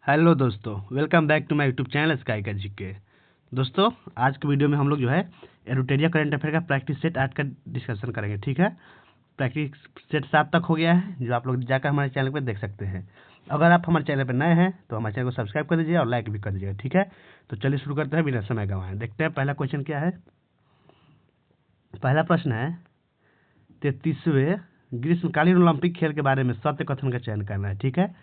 Hello दोस्तों, welcome back to my YouTube channel sky का GK. दोस्तों, आज के वीडियो में हम लोग जो है एरोटेरिया करंट अफेयर का प्रैक्टिस सेट 8 का डिस्कशन करेंगे। ठीक है, प्रैक्टिस सेट 7 तक हो गया है, जो आप लोग जाकर हमारे चैनल पर देख सकते हैं। अगर आप हमारे चैनल पर नए हैं तो हमारे चैनल को सब्सक्राइब कर दीजिए और लाइक भी कर दीजिएगा। ठीक है, तो चलिए शुरू करते हैं बिना समय गंवाए। देखते हैं पहला क्वेश्चन क्या है। पहला प्रश्न है, 33वें ग्रीष्मकालीन ओलंपिक खेल के बारे में सत्य कथन का चयन करना है। ठीक है,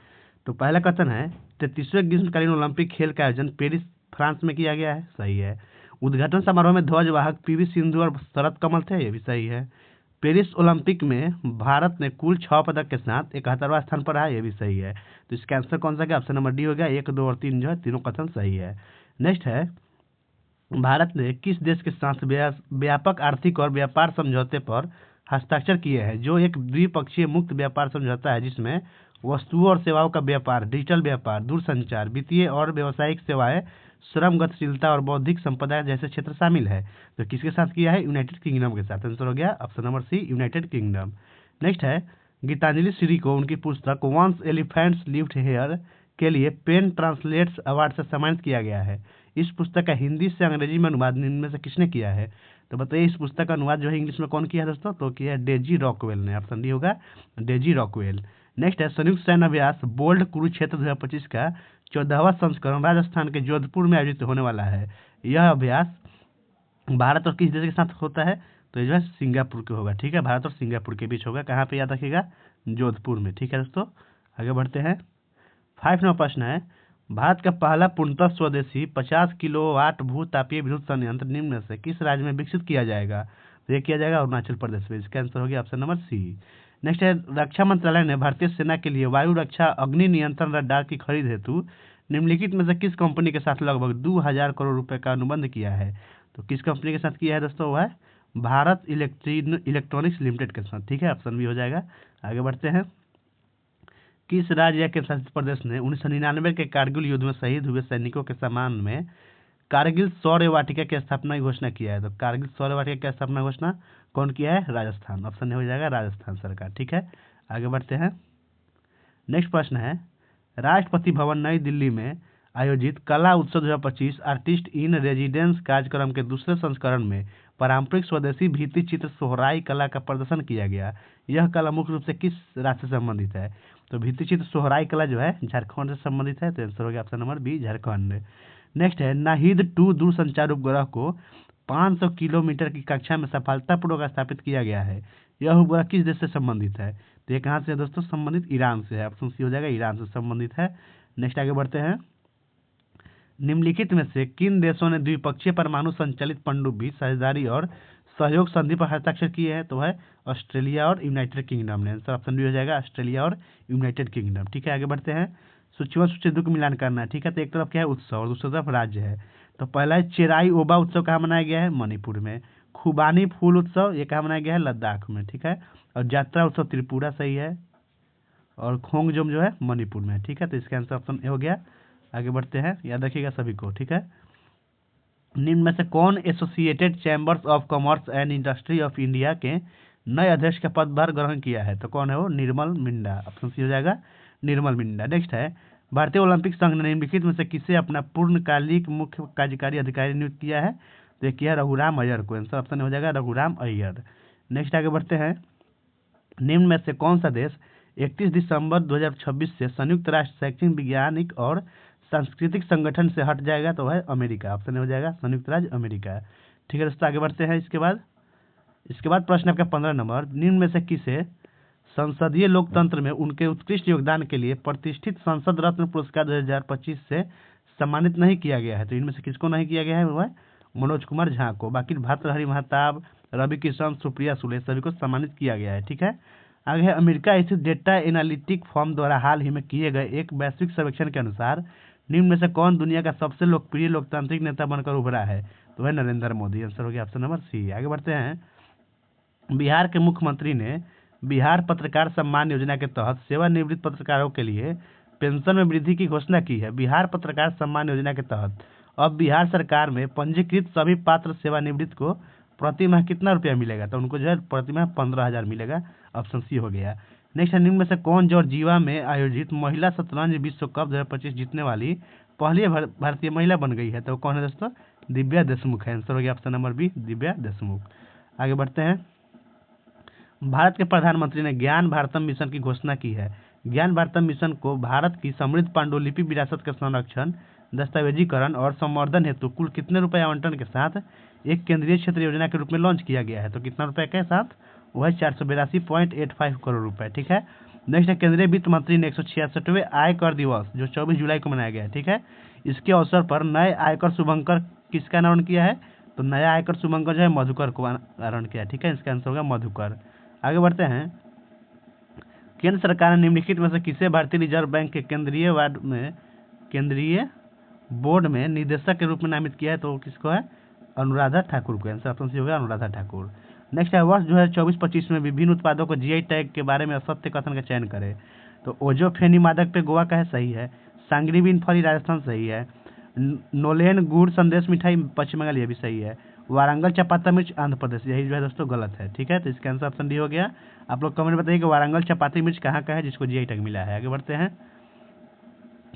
तो पहला कथन है, 33वें ग्रीष्मकालीन ओलंपिक खेल का आयोजन पेरिस फ्रांस में किया गया है। सही है। उद्घाटन समारोह में ध्वजवाहक पीवी सिंधु और शरद कमल थे। ये भी सही है। पेरिस ओलंपिक में भारत ने कुल 6 पदक के साथ 71वां स्थान पर रहा। ये भी सही है। तो इसका आंसर कौन सा गया? ऑप्शन नंबर डी हो गया। 1, 2 और 3 जो है तीनों कथन सही है। नेक्स्ट है, भारत ने किस देश के साथ व्यापक आर्थिक और व्यापार समझौते पर हस्ताक्षर किए हैं, जो एक द्विपक्षीय मुक्त व्यापार समझौता है जिसमें वस्तुओं और सेवाओं का व्यापार, डिजिटल व्यापार, दूरसंचार, वित्तीय और व्यावसायिक सेवाएं, श्रम गतिशीलता और बौद्धिक संपदा जैसे क्षेत्र शामिल है। तो किसके साथ किया है? यूनाइटेड किंगडम के साथ। आंसर हो गया option number C, United Kingdom. Next है, गीतांजलि श्री को उनकी पुस्तक वंस एलिफेंट्स लिव्ड हियर के लिए पेन ट्रांसलेट्स अवार्ड से सम्मानित किया गया है। इस पुस्तक का हिंदी से अंग्रेजी में अनुवाद इनमें से किसने किया है? तो बताइए, इस पुस्तक का अनुवाद जो है इंग्लिश में कौन किया है दोस्तों? तो किया है डेजी रॉकवेल ने। ऑप्शन डी होगा डेजी रॉकवेल। नेक्स्ट है, संयुक्त सैन्य अभ्यास बोल्ड कुरुक्षेत्र 2025 का 14वां संस्करण राजस्थान के जोधपुर में आयोजित होने वाला है। यह अभ्यास भारत और किस देश के साथ होता है? तो ये जो है सिंगापुर के होगा। ठीक है, भारत और सिंगापुर के बीच होगा। कहाँ पे याद रखिएगा? जोधपुर में। ठीक है दोस्तों, आगे बढ़ते हैं। 5 नंबर प्रश्न है, भारत का पहला पूर्णतः स्वदेशी 50 किलोवाट भू तापीय विद्युत संयंत्र निम्न में से किस राज्य में विकसित किया जाएगा? तो ये किया जाएगा अरुणाचल प्रदेश में। इसका आंसर हो गया ऑप्शन नंबर सी। नेक्स्ट है, रक्षा मंत्रालय ने भारतीय सेना के लिए वायु रक्षा अग्नि नियंत्रण रडार की खरीद हेतु निम्नलिखित में से किस कंपनी के साथ लगभग 2000 करोड़ रुपए का अनुबंध किया है? तो किस कंपनी के साथ किया है दोस्तों? वह है भारत इलेक्ट्रॉनिक्स लिमिटेड के साथ। ठीक है, ऑप्शन भी हो जाएगा। आगे बढ़ते हैं। किस राज्य या केंद्र शासित प्रदेश ने 1999 के कारगिल युद्ध में शहीद हुए सैनिकों के सम्मान में कारगिल शौर्य वाटिका की स्थापना की घोषणा किया है? तो कारगिल शौर्य वाटिका की स्थापना घोषणा कौन किया है? राजस्थान। ऑप्शन हो जाएगा राजस्थान सरकार। ठीक है, आगे बढ़ते हैं। नेक्स्ट प्रश्न है, राष्ट्रपति भवन नई दिल्ली में आयोजित कला उत्सव 2025 आर्टिस्ट इन रेजिडेंस कार्यक्रम के दूसरे संस्करण में पारंपरिक स्वदेशी भित्ति चित्र सोहराई कला का प्रदर्शन किया गया। यह कला मुख्य रूप से किस राज्य से संबंधित है? तो भित्ति चित्र सोहराई कला जो है झारखंड से संबंधित है। तो आंसर हो गया option number B, Jharkhand. Next है, नाहिद 2 दूरसंचार उपग्रह को 500 किलोमीटर की कक्षा में सफलतापूर्वक स्थापित किया गया है। यह उपग्रह किस देश से संबंधित है? तो ये कहाँ से है दोस्तों? संबंधित ईरान से है। ऑप्शन सी हो जाएगा, ईरान से संबंधित है। नेक्स्ट आगे बढ़ते हैं। निम्नलिखित में से किन देशों ने द्विपक्षीय परमाणु संचालित पनडुब्बी साझेदारी और सहयोग संधि पर हस्ताक्षर किए हैं? तो है ऑस्ट्रेलिया और यूनाइटेड किंगडम ने। आंसर ऑप्शन बी हो जाएगा, ऑस्ट्रेलिया और यूनाइटेड किंगडम। ठीक है, आगे बढ़ते हैं। सूची 1 सूची 2 का मिलान करना है। ठीक है, तो एक तरफ क्या है? उत्सव और दूसरी तरफ राज्य है। तो पहला है चेराई ओबा उत्सव, कहाँ मनाया गया है? मणिपुर में। खुबानी फूल उत्सव ये कहाँ मनाया गया है? लद्दाख में। ठीक है, और यात्रा उत्सव त्रिपुरा सही है, और खोंगजोम जो है मणिपुर में। ठीक है, तो इसका आंसर ऑप्शन ए हो गया। आगे बढ़ते हैं, याद रखिएगा सभी को। ठीक है, निम्न में से कौन associated chambers of commerce and industry of India के नए अध्यक्ष का पदभार ग्रहण किया है? तो कौन है वो? निर्मल मिंडा। ऑप्शन सी हो जाएगा, निर्मल मिंडा। नेक्स्ट है, भारतीय ओलंपिक संघ ने निम्नलिखित में से किसे अपना पूर्णकालिक मुख्य कार्यकारी अधिकारी नियुक्त किया है? तो ये किया रघुराम अय्यर को। आंसर ऑप्शन हो जाएगा रघुराम अय्यर। नेक्स्ट आगे बढ़ते हैं। निम्न में से कौन सा देश 31 दिसंबर 2026 से संयुक्त राष्ट्र शैक्षिक वैज्ञानिक और सांस्कृतिक संगठन से हट जाएगा? तो है अमेरिका। ऑप्शन हो जाएगा संयुक्त राज्य अमेरिका। ठीक है दोस्तों, आगे बढ़ते हैं। इसके बाद प्रश्न आपका 15 नंबर, निम्न में से किसे संसदीय लोकतंत्र में उनके उत्कृष्ट योगदान के लिए प्रतिष्ठित संसद रत्न पुरस्कार 2025 से सम्मानित नहीं किया गया है? तो इनमें से किसको नहीं किया गया है? वह मनोज कुमार झा को। बाकी भर्तृहरि महताब, रवि किशन, सुप्रिया सुले सभी को सम्मानित किया गया है। ठीक है, आगे है, अमेरिका स्थित डेटा एनालिटिक फर्म द्वारा हाल ही में किए गए एक वैश्विक सर्वेक्षण के अनुसार निम्न में से कौन दुनिया का सबसे लोकप्रिय लोकतांत्रिक नेता बनकर उभरा है? तो वह नरेंद्र मोदी। आंसर हो गया ऑप्शन नंबर सी। आगे बढ़ते हैं। बिहार के मुख्यमंत्री ने बिहार पत्रकार सम्मान योजना के तहत सेवानिवृत्त पत्रकारों के लिए पेंशन में वृद्धि की घोषणा की है। बिहार पत्रकार सम्मान योजना के तहत अब बिहार सरकार में पंजीकृत सभी पात्र सेवानिवृत्त को प्रति माह कितना रुपया मिलेगा? तो उनको जो है प्रति माह 15,000 मिलेगा। ऑप्शन सी हो गया। नेक्स्ट है, निम्न में से कौन जॉर्जिया में आयोजित महिला शतरंज विश्व कप 2025 जीतने वाली पहली भारतीय महिला बन गई है? तो कौन है दोस्तों? दिव्या देशमुख है। आंसर हो गया option number B, Divya Deshmukh. आगे बढ़ते हैं, भारत के प्रधानमंत्री ने ज्ञान भारतम मिशन की घोषणा की है। ज्ञान भारतम मिशन को भारत की समृद्ध पांडुलिपि विरासत के संरक्षण, दस्तावेजीकरण और संवर्धन हेतु कुल कितने रुपए आवंटन के साथ एक केंद्रीय क्षेत्र योजना के रूप में लॉन्च किया गया है? तो कितना रुपए के साथ? वह 482.85 करोड़ रुपए। ठीक है। नेक्स्ट है, केंद्रीय वित्त मंत्री ने 166वें आयकर दिवस जो 24 जुलाई को मनाया गया है, ठीक है, इसके अवसर पर नए आयकर शुभंकर किसका अनावरण किया है? तो नया आयकर शुभंकर जो है मधुकर को अनावरण किया है। ठीक है, इसका आंसर होगा मधुकर। आगे बढ़ते हैं, केंद्र सरकार ने निम्नलिखित में से किसे भारतीय रिजर्व बैंक के केंद्रीय बोर्ड में निदेशक के रूप में नामित किया है? तो किसको है? अनुराधा ठाकुर को। आंसर ऑप्शन सी होगा अनुराधा ठाकुर। नेक्स्ट है, वर्ष 2024-25 में विभिन्न उत्पादों को जीआई टैग के बारे में असत्य कथन का चयन करें। तो ओजोफेनी मादक पे गोवा का है, सही है। सांगरीबिन फली राजस्थान, सही है। नोलेन गुड़ संदेश मिठाई पश्चिम बंगाल, ये भी सही है। वारंगल चपाता मिर्च आंध्र प्रदेश, यही जो है दोस्तों गलत है। ठीक है, तो इसका आंसर ऑप्शन डी हो गया। आप लोग कमेंट बताइए कि वारंगल चपाती मिर्च कहाँ का है जिसको जीआई टैग मिला है। आगे बढ़ते हैं,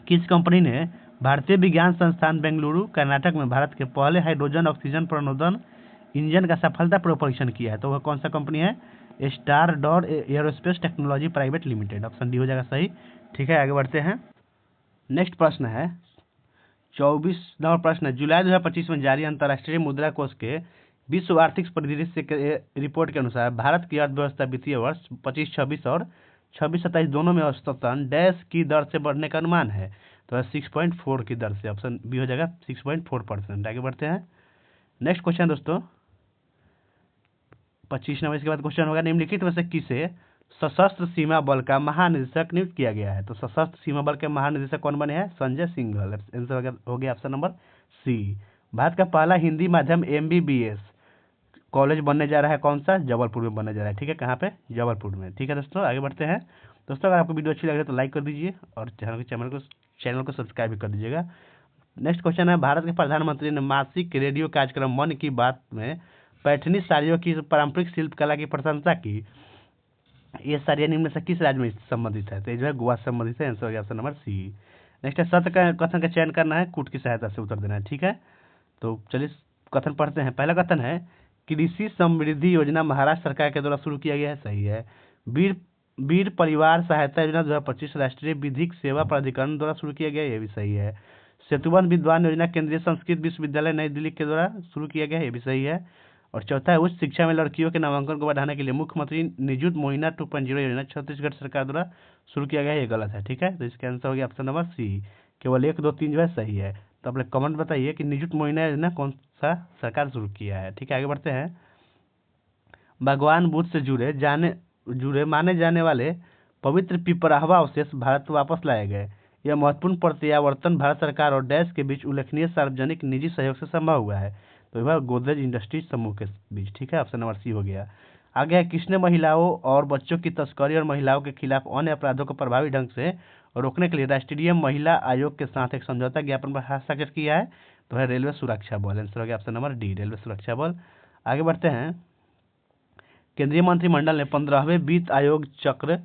किस कंपनी ने भारतीय विज्ञान संस्थान बेंगलुरु कर्नाटक में भारत के पहले हाइड्रोजन ऑक्सीजन प्रणोदन इंजन का सफलतापूर्वक परीक्षण किया है? तो वह कौन सा कंपनी है? Star dot aerospace technology private limited. Option D हो जाएगा सही। ठीक है, आगे बढ़ते हैं, नेक्स्ट प्रश्न है 24 नंबर प्रश्न है, जुलाई 2025 में जारी अंतर्राष्ट्रीय मुद्रा कोष के विश्व आर्थिक परिदृश्य के रिपोर्ट के अनुसार भारत की अर्थव्यवस्था वित्तीय वर्ष 25-26 और 26-27 दोनों में औसतन डैश की दर से बढ़ने का अनुमान है? तो 6.4 की दर से। ऑप्शन बी हो जाएगा 6.4%। आगे बढ़ते हैं, नेक्स्ट क्वेश्चन दोस्तों 25 नंबर। इसके बाद क्वेश्चन होगा, निम्नलिखित में से किसे सशस्त्र सीमा बल का महानिदेशक नियुक्त किया गया है? तो सशस्त्र सीमा बल के महानिदेशक कौन बने हैं? संजय सिंघल। आंसर हो गया ऑप्शन नंबर सी। भारत का पहला हिंदी माध्यम एमबीबीएस कॉलेज बनने जा रहा है, कौन सा? जबलपुर में बनने जा रहा है। ठीक है, कहाँ पे? जबलपुर में। ठीक है दोस्तों, आगे बढ़ते हैं। दोस्तों अगर आपको वीडियो अच्छी लगे तो लाइक कर दीजिए और चैनल को सब्सक्राइब भी कर दीजिएगा। नेक्स्ट क्वेश्चन है, भारत के प्रधानमंत्री ने मासिक रेडियो कार्यक्रम मन की बात में पैठनी साड़ियों की पारंपरिक शिल्पकला की प्रशंसा की। ये साड़ियाँ निम्न में से किस राज्य में संबंधित है? तो ये जो है गोवा से संबंधित है। आंसर हो गया ऑप्शन नंबर सी। नेक्स्ट है, सत्य का कथन का चयन करना है, कूट की सहायता से उत्तर देना है। ठीक है, तो चलिए कथन पढ़ते हैं। पहला कथन है, कृषि समृद्धि योजना महाराष्ट्र सरकार के द्वारा शुरू किया गया है, सही है। वीर परिवार सहायता योजना 2025 राष्ट्रीय विधिक सेवा प्राधिकरण द्वारा शुरू किया गया है, ये भी सही है। सेतुबंध विद्वान योजना केंद्रीय संस्कृत विश्वविद्यालय नई दिल्ली के द्वारा शुरू किया गया है, ये भी सही है। और चौथा है, उच्च शिक्षा में लड़कियों के नामांकन को बढ़ाने के लिए मुख्यमंत्री निजुत मोहिना 2.0 योजना छत्तीसगढ़ सरकार द्वारा शुरू किया गया है, ये गलत है। ठीक है, तो इसका आंसर हो गया ऑप्शन नंबर सी। केवल 1, 2, 3 जो है सही है। तो आप लोग कमेंट बताइए कि निजुत मोहिना योजना कौन सा सरकार शुरू किया है। ठीक है, आगे बढ़ते हैं, भगवान बुद्ध से जुड़े माने जाने वाले पवित्र पिपराहवा अवशेष भारत वापस लाए गए। यह महत्वपूर्ण प्रत्यावर्तन भारत सरकार और डैश के बीच उल्लेखनीय सार्वजनिक निजी सहयोग से संभव हुआ है। तो यह गोदरेज इंडस्ट्रीज समूह के बीच। ठीक है, ऑप्शन नंबर सी हो गया। आगे है, किसने महिलाओं और बच्चों की तस्करी और महिलाओं के खिलाफ अन्य अपराधों को प्रभावी ढंग से रोकने के लिए राष्ट्रीय महिला आयोग के साथ एक समझौता ज्ञापन पर हस्ताक्षर किया है? तो है रेलवे सुरक्षा बल। आंसर हो गया ऑप्शन नंबर डी, रेलवे सुरक्षा बल। आगे बढ़ते हैं, केंद्रीय मंत्रिमंडल ने 15वें वित्त आयोग चक्र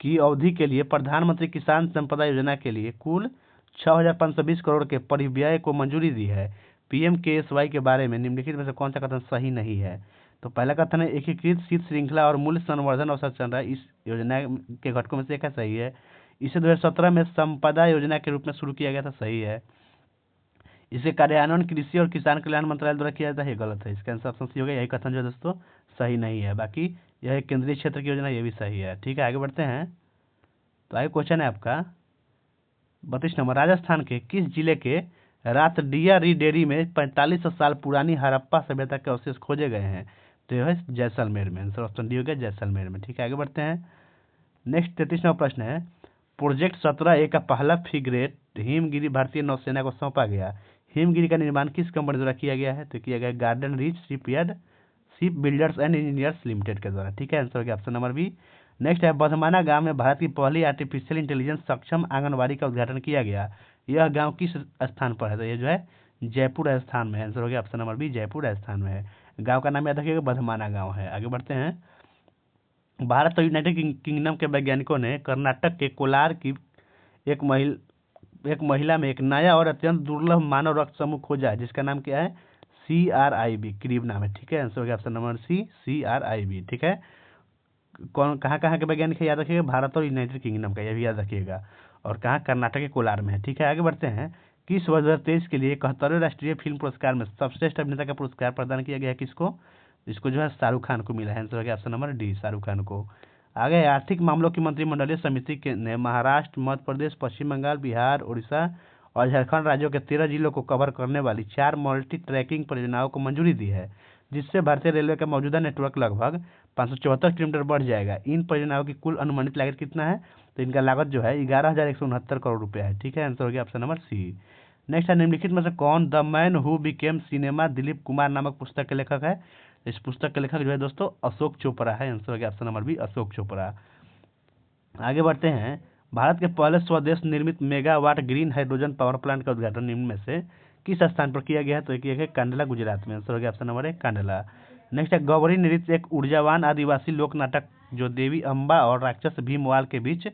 की अवधि के लिए प्रधानमंत्री किसान संपदा योजना के लिए कुल 6,520 करोड़ के परिव्यय को मंजूरी दी है। पीएमकेएसवाई के बारे में निम्नलिखित में से कौन सा कथन सही नहीं है? तो पहला कथन है, एकीकृत शीत श्रृंखला और मूल्य संवर्धन अवसर इस योजना के घटकों में से एक है, सही है। इसे 2017 में संपदा योजना के रूप में शुरू किया गया था, सही है। इसे कार्यान्वयन कृषि और किसान कल्याण मंत्रालय द्वारा किया जाता है, ये गलत है। इसका आंसर ऑप्शन सी होगा। यही कथन जो है दोस्तों सही नहीं है। बाकी यह एक केंद्रीय क्षेत्र की योजना, ये भी सही है। ठीक है, आगे बढ़ते हैं। तो आगे क्वेश्चन है आपका 32 नंबर, राजस्थान के किस जिले के रातडिया डेयरी में 4500 साल पुरानी हड़प्पा सभ्यता के अवशेष खोजे गए हैं? तो यह है जैसलमेर में। आंसर ऑप्शन डी हो गया जैसलमेर में। ठीक है, आगे बढ़ते हैं। नेक्स्ट 33 नंबर प्रश्न है, प्रोजेक्ट 17A का पहला फ्रिगेट हिमगिरी भारतीय नौसेना को सौंपा गया। हिमगिरी का निर्माण किस कंपनी द्वारा किया गया है? तो किया गया garden reach ship builders and engineers limited के द्वारा। ठीक है, आंसर हो गया ऑप्शन नंबर बी। नेक्स्ट है, बधमाना गांव में भारत की पहली आर्टिफिशियल इंटेलिजेंस सक्षम आंगनबाड़ी का उद्घाटन किया गया। यह गांव किस स्थान पर है? तो ये जो है जयपुर राजस्थान में है। आंसर हो गया option number B, Jaipur Rajasthan में है। गांव का नाम याद रखिएगा, बधमाना गांव है। आगे बढ़ते हैं, भारत और यूनाइटेड किंगडम के वैज्ञानिकों ने कर्नाटक के कोलार की एक महिला में एक नया और अत्यंत दुर्लभ मानव रक्त समूह खोजा है, जिसका नाम क्या है? CRIB, क्रीब नाम है। ठीक है, आंसर हो गया ऑप्शन नंबर सी, CRIB। ठीक है, कौन कहाँ कहाँ के वैज्ञानिक है याद रखिएगा? भारत और यूनाइटेड किंगडम का, यह भी याद रखिएगा। और कहाँ? कर्नाटक के कोलार में है। ठीक है, आगे बढ़ते हैं। किस वर्ष 2023 के लिए 71वें राष्ट्रीय फिल्म पुरस्कार में सर्वश्रेष्ठ अभिनेता का पुरस्कार प्रदान किया गया है? किसको? इसको जो है शाहरुख खान को मिला है। आंसर हो गया option number D, Shahrukh Khan को। आगे, आर्थिक मामलों की मंत्रिमंडलीय समिति ने महाराष्ट्र, मध्य प्रदेश, पश्चिम बंगाल, बिहार, उड़ीसा और झारखंड राज्यों के 13 जिलों को कवर करने वाली 4 मल्टी ट्रैकिंग परियोजनाओं को मंजूरी दी है, जिससे भारतीय रेलवे का मौजूदा नेटवर्क लगभग 574 किलोमीटर बढ़ जाएगा। इन परियोजनाओं की कुल अनुमानित लागत कितना है? तो इनका लागत जो है 11,169 करोड़ रुपया है। ठीक है, आंसर हो गया ऑप्शन नंबर सी। नेक्स्ट है, निम्नलिखित में से कौन the man who became cinema Dilip Kumar नामक पुस्तक के लेखक है? इस पुस्तक के लेखक जो है दोस्तों अशोक चोपड़ा है। आंसर हो गया option number B, Ashok Chopra. आगे बढ़ते हैं। भारत के पहले स्वदेश निर्मित megawatt green hydrogen power plant का उद्घाटन निम्न में से किस स्थान पर किया गया है? तो एक है कांडला, गुजरात में। आंसर हो गया option number A, Kandla. Next है, गौरी नृत्य एक ऊर्जावान आदिवासी लोक नाटक जो देवी अम्बा और राक्षस भीमवाल के बीच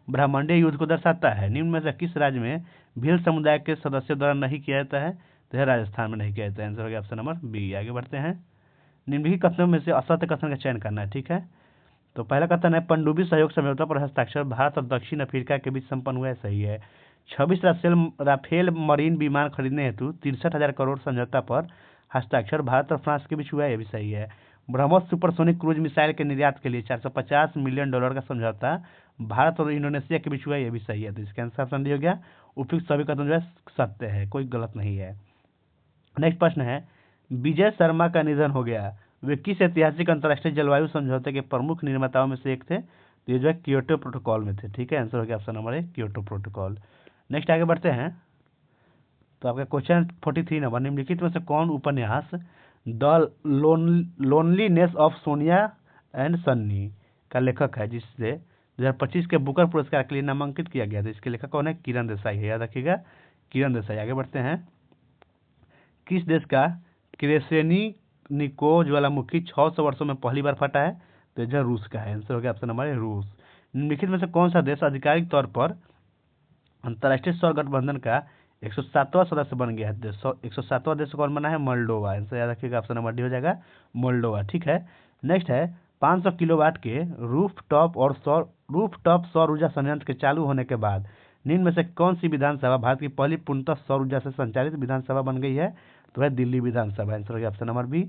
ब्रह्मांडीय युद्ध को दर्शाता है। निम्न में से किस राज्य में भील समुदाय के सदस्यों द्वारा नहीं किया जाता है? तो यह राजस्थान में नहीं किया जाता है। आंसर हो गया ऑप्शन नंबर बी। आगे बढ़ते हैं। निम्नलिखित कथनों में से असत्य कथन का चयन करना है। ठीक है, तो पहला कथन है, पनडुब्बी सहयोग समझौता पर हस्ताक्षर भारत और दक्षिण अफ्रीका के बीच संपन्न हुआ है। सही है। 26 राफेल मरीन विमान खरीदने हेतु 63,000 करोड़ समझौता पर हस्ताक्षर भारत और फ्रांस के बीच हुआ है। यह भी सही है। ब्रह्मोस सुपरसोनिक क्रूज मिसाइल के निर्यात के लिए $450 मिलियन का समझौता भारत और इंडोनेशिया के बीच हुआ है। यह भी सही है। तो इसका आंसर ऑप्शन डी हो गया। उपयुक्त सभी कथन जो है सत्य है, कोई गलत नहीं है। नेक्स्ट प्रश्न है, विजय शर्मा का निधन हो गया, वे किस ऐतिहासिक अंतर्राष्ट्रीय जलवायु समझौते के प्रमुख निर्माताओं में से एक थे? तो ये जो है क्योटो प्रोटोकॉल में थे। ठीक है, आंसर हो गया option number A, Kyoto protocol. Next आगे बढ़ते हैं। तो आपका क्वेश्चन 43 नंबर, निम्नलिखित में से कौन उपन्यास the loneliness of Sonia and Sunny का लेखक है, जिससे 2025 के बुकर पुरस्कार के लिए नामांकित किया गया था? इसके लेखक कौन है? किरण देसाई है, याद रखिएगा, किरण देसाई। आगे बढ़ते हैं। किस देश का क्रेसेनिको ज्वालामुखी 600 वर्षों में पहली बार फटा है? तो यह रूस का है। आंसर हो गया ऑप्शन नंबर ए, रूस। निम्नलिखित में से कौन सा देश आधिकारिक तौर पर अंतर्राष्ट्रीय सौर गठबंधन का 107वां सदस्य बन गया है? 107वां देश कौन बना है? मोल्डोवा। आंसर याद रखिएगा, ऑप्शन नंबर डी हो जाएगा, मोल्डोवा। ठीक है, नेक्स्ट है, 500 किलोवाट के रूफटॉप सौर ऊर्जा संयंत्र के चालू होने के बाद निम्न में से कौन सी विधानसभा भारत की पहली पूर्णतः सौर ऊर्जा से संचालित विधानसभा बन गई है? तो है दिल्ली विधानसभा। आंसर हो गया ऑप्शन नंबर बी।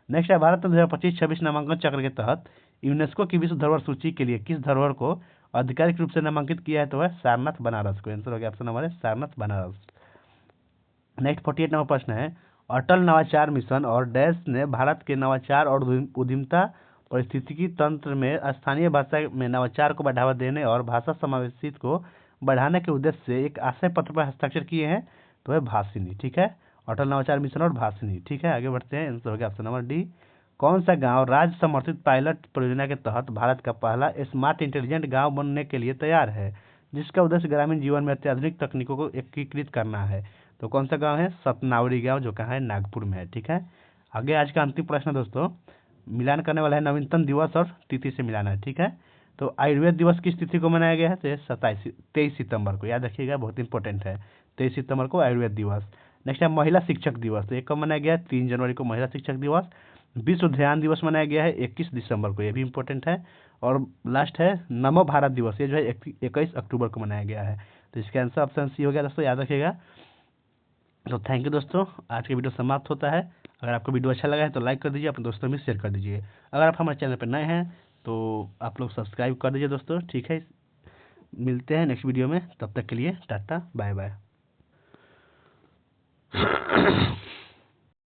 नेक्स्ट है, भारत में 2025-26 नामांकन चक्र के तहत यूनेस्को की विश्व धरोहर सूची के लिए किस धरोहर को आधिकारिक रूप से नामांकित किया है? तो है सारनाथ बनारस को। आंसर हो गया ऑप्शन नंबर है, सारनाथ बनारस। नेक्स्ट 48 नंबर प्रश्न है, अटल नवाचार मिशन और डैश ने भारत के नवाचार और उद्यमिता पारिस्थितिकी तंत्र में स्थानीय भाषा में नवाचार को बढ़ावा देने और भाषा समावेशित को बढ़ाने के उद्देश्य से एक आशय पत्र पर हस्ताक्षर किए हैं? तो है भाषिनी। ठीक है, अटल नवाचार मिशन और भाषिनी। ठीक है, आगे बढ़ते हैं। आंसर हो गया ऑप्शन नंबर डी। कौन सा गांव राज्य समर्थित पायलट परियोजना के तहत भारत का पहला स्मार्ट इंटेलिजेंट गांव बनने के लिए तैयार है, जिसका उद्देश्य ग्रामीण जीवन में अत्याधुनिक तकनीकों को एकीकृत करना है? तो कौन सा गांव है? सतनावरी गांव, जो कहाँ है? नागपुर में है। ठीक है, आगे आज का अंतिम प्रश्न दोस्तों, मिलान करने वाला है नवीनतम दिवस और तिथि से मिलाना है। ठीक है, तो आयुर्वेद दिवस किस तिथि को मनाया गया है? तो 23 सितंबर को, याद रखिएगा, बहुत इंपॉर्टेंट है। 23 सितंबर को आयुर्वेद दिवस। नेक्स्ट है महिला शिक्षक दिवस, तो एक कब मनाया गया है? 3 जनवरी को महिला शिक्षक दिवस। विश्व ध्यान दिवस मनाया गया है 21 दिसंबर को, ये भी इंपॉर्टेंट है। और लास्ट है नमो भारत दिवस, ये जो है 21 अक्टूबर को मनाया गया है। तो इसका आंसर ऑप्शन सी हो गया दोस्तों, याद रखिएगा। तो थैंक यू दोस्तों, आज का वीडियो समाप्त होता है। अगर आपको वीडियो अच्छा लगा है तो लाइक कर दीजिए, अपने दोस्तों में शेयर कर दीजिए। अगर आप हमारे चैनल पर नए हैं तो आप लोग सब्सक्राइब कर दीजिए दोस्तों। ठीक है, मिलते हैं नेक्स्ट वीडियो में, तब तक के लिए टाटा बाय बाय।